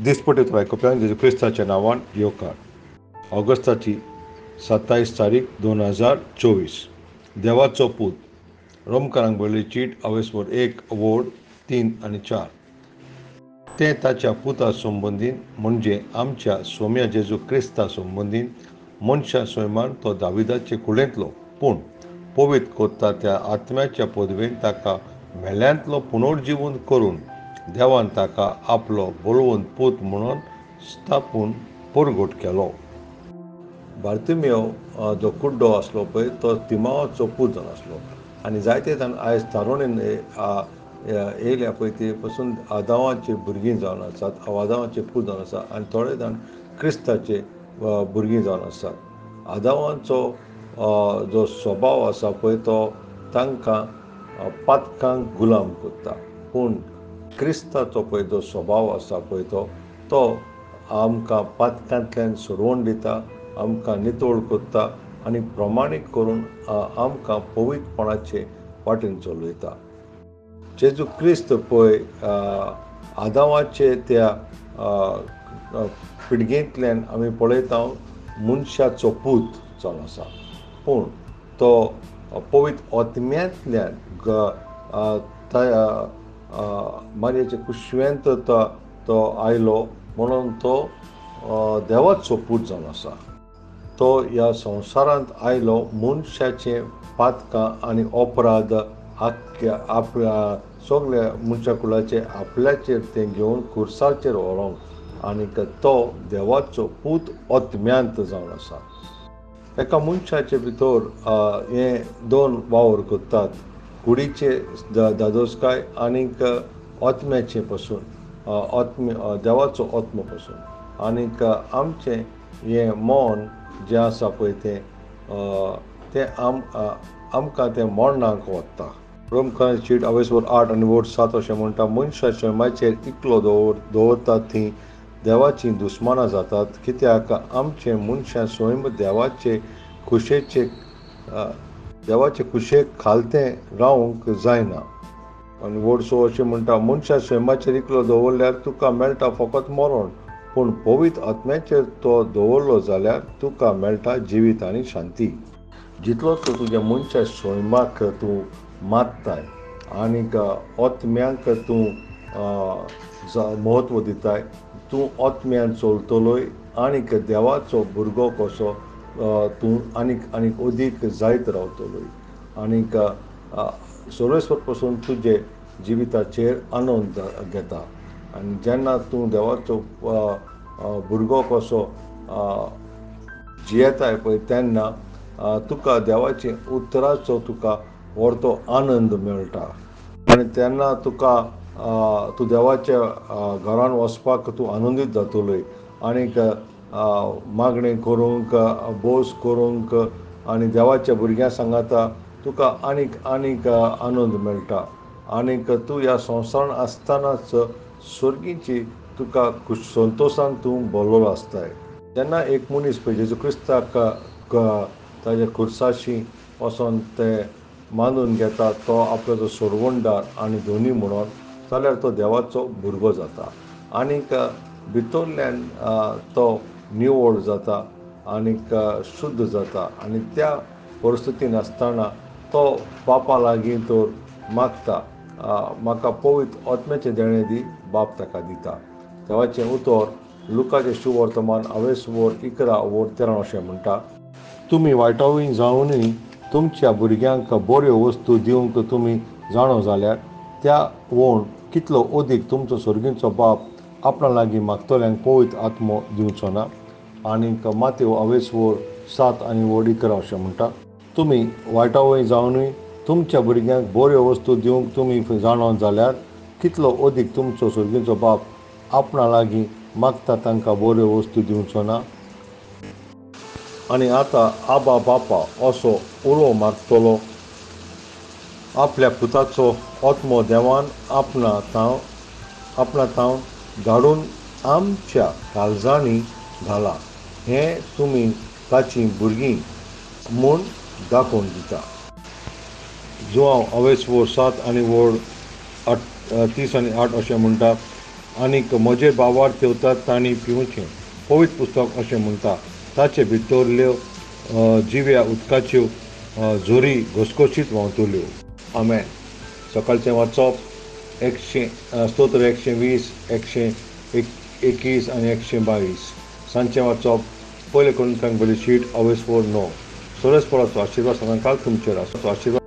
दिसपटीत आयकुप्यांक जेजू क्रिस्ताच्या नांवान येवकार। ऑगस्टाची 27 तारीख 2024। देवाचो पूत रोमकारांक बरयल्ली चीट अवेसवर 1 वोड 3 आनी 4। ते ताच्या पुता संबंदीन म्हणजे आमच्या सोम्या जेजू क्रिस्ता संबंदीन मनशा सैमान तो दाविदाचे कुळेंतलो पूण पवित कोत्ता त्या आत्म्याच्या पदवेन ताका मेल्यांतलो पुनर्जीवन करून देवान ताका आपलो बोलवंत पूत म्हणून स्थापून परगट केलो। बार्तिमेव जो कुड्डो आसलो पळय तो तिमावाचो पूत जावन आसलो आनी जायते जाण आयज तारुणेन येयल्या पळय ते पासून आदावांचे भुरगीं जावन आसात, आदावांचे पूत जावन आसा आनी थोडे जाण क्रिस्ताचे भुरगीं जावन आसात। आदावांचो जो स्वभाव आसा पळय तो तांकां पातकांक गुलाम करता, पूण क्रिस्ताचो पळय जो स्वभाव आसा पळय तो आमकां पातकांतल्यान सोडवण दिता, आमकां नितळ करता आनी प्रमाणीक करून आमकां पवित्रपणाचे वाटेन चलयता। जेजू क्रिस्त पळय आदावाचे त्या पिळगेंतल्यान आमी पळयता मनशाचो पूत जावन आसा, पूण तो पवित्र आत्म्यांतल्यान मारयेच्या कुशव्यांत तो आयलो म्हणून तो देवाचो पूत जावन आसा। तो ह्या संवसारांत आयलो मनशाचे पातकां आनी अपराध आपल्या सगळ्या मनशा कुळाचे आपल्याचेर ते घेवन खुर्साचेर व्हरोंक आनीक तो देवाचो पूत आत्म्यांत जावन आसा। एका मनशाचे भितर हे दोन वावर करतात, कुडीचे दादोसकाय आनीक आत्म्याचे पासून देवाचो आत्मो पासून आनीक आमचें हें मन जें आसा पळय तें आमकां तें मरणाक व्हरता। रोमकारांची चीट अवेसवर 8 आनी वोड 7 अशें म्हणटा, मनशा शैमाचेर इकलो दवरतात तीं देवाचीं दुस्मानां जातात, कित्याक आमचे मनशा स्वयं देवाचे कुशेक खालतें रावंक जायना। आनी वोड 6 अशें म्हणटा, मनशा शैमाचेर इकलो दवरल्यार तुका मेळटा फकत मरण, पूण पवित्र आत्म्याचेर तो दवरलो जाल्यार तुका मेळटा जिवीत आनी शांती। जितलो तूं तुज्या मनशा स्वयंमाक तूं मारताय आनीक आत्म्यांक तूं म्हत्व दिताय, तूं आत्म्यान चलतलोय आनीक देवाचो भुरगो कसो तूं आनीक अदीक जायत रावतलोय आनीक सर्वेस्वर पासून तुजे जिविताचेर आनंद घेता। आनी जेन्ना तूं देवाचो भुरगो कसो जियेताय पळय तेन्ना तुका देवाचे उतराचो तुका व्हरतो आनंद मेळटा आनी तेन्ना तूं देवाच्या घरान वचपाक तूं आनंदीत जातलोय आनीक मागणी करूंक बोस करूंक आनी देवाच्या भुरग्यां सांगाता तुका आनीक आनंद मेळटा आनीक तूं ह्या संवसारान आसतनाच स्वर्गीची तुका संतोशान तूं भरलेलो आसताय। जेन्ना एक मनीस पळय जेजू क्रिस्ताक ताच्या खुर्साशी वचोन ते मानून घेता, तो आपलो सोडवणदार आनी धोनी म्हणून, जाल्यार तो देवाचो भुरगो जाता आनीक भितरल्यान तो निवळ जाता आनीक शुद्ध जाता आनी त्या परिस्थितीन आसतना तो बापा लागीं तर मागता, म्हाका पवित्र आत्म्याचें देणें दी, बाप ताका दिता। देवाचें उतर लुकाचें शुभ वर्तमान अवेसवर 11 वोड 13 अशें म्हणटा, तुमी वायटावळी जावनूय तुमच्या भुरग्यांक बऱ्यो वस्तू दिवंक तुमी जाणो जाल्यार त्या वोण कितलो अदीक तुमचो स्वर्गीचो बाप आपणा लागीं मागतल्यांक पवित्र आत्मो दिवचो ना। आनीक मातेव अवेसवर 7 आनी वोड 11 अशें म्हणटा, तुमी वायटावळी जावनूय तुमच्या भुरग्यांक बऱ्यो वस्तू दिवंक तुमी जाणो जाल्यार कितलो अदीक तुमचो स्वर्गीचो बाप आपणा लागीं मागता तांकां बऱ्यो वस्तू दिवचो ना। आनी आतां आबा बापा असो उलो मागतलो आपल्या पुताचो आत्मो देवान आपणा थावन धाडून आमच्या काळजांनी घाला, हें तुमी ताचीं भुरगीं म्हूण दाखोवन दिता। जुआंव अवेसवर 7 आनी वोड 30 आनी 8 अशें म्हणटा, आनीक म्हजे बावार तेवतात तांणी पिवचें पवित्र पुस्तक अशें म्हणटा. ताचे भितरल्यो जिव्या उदकाच्यो झोरी घसघशीत व्हांवतल्यो. आमेन. सकाळचें वाचप स्तोत्र 120, 121 आनी 122. सांजचें वाचप पयले कोरिंथ्यांक बरयल्ली शीट 9. सोरेस्पराचो आशिर्वाद सदांकाळ तुमचेर आसूं. आशिर्वाद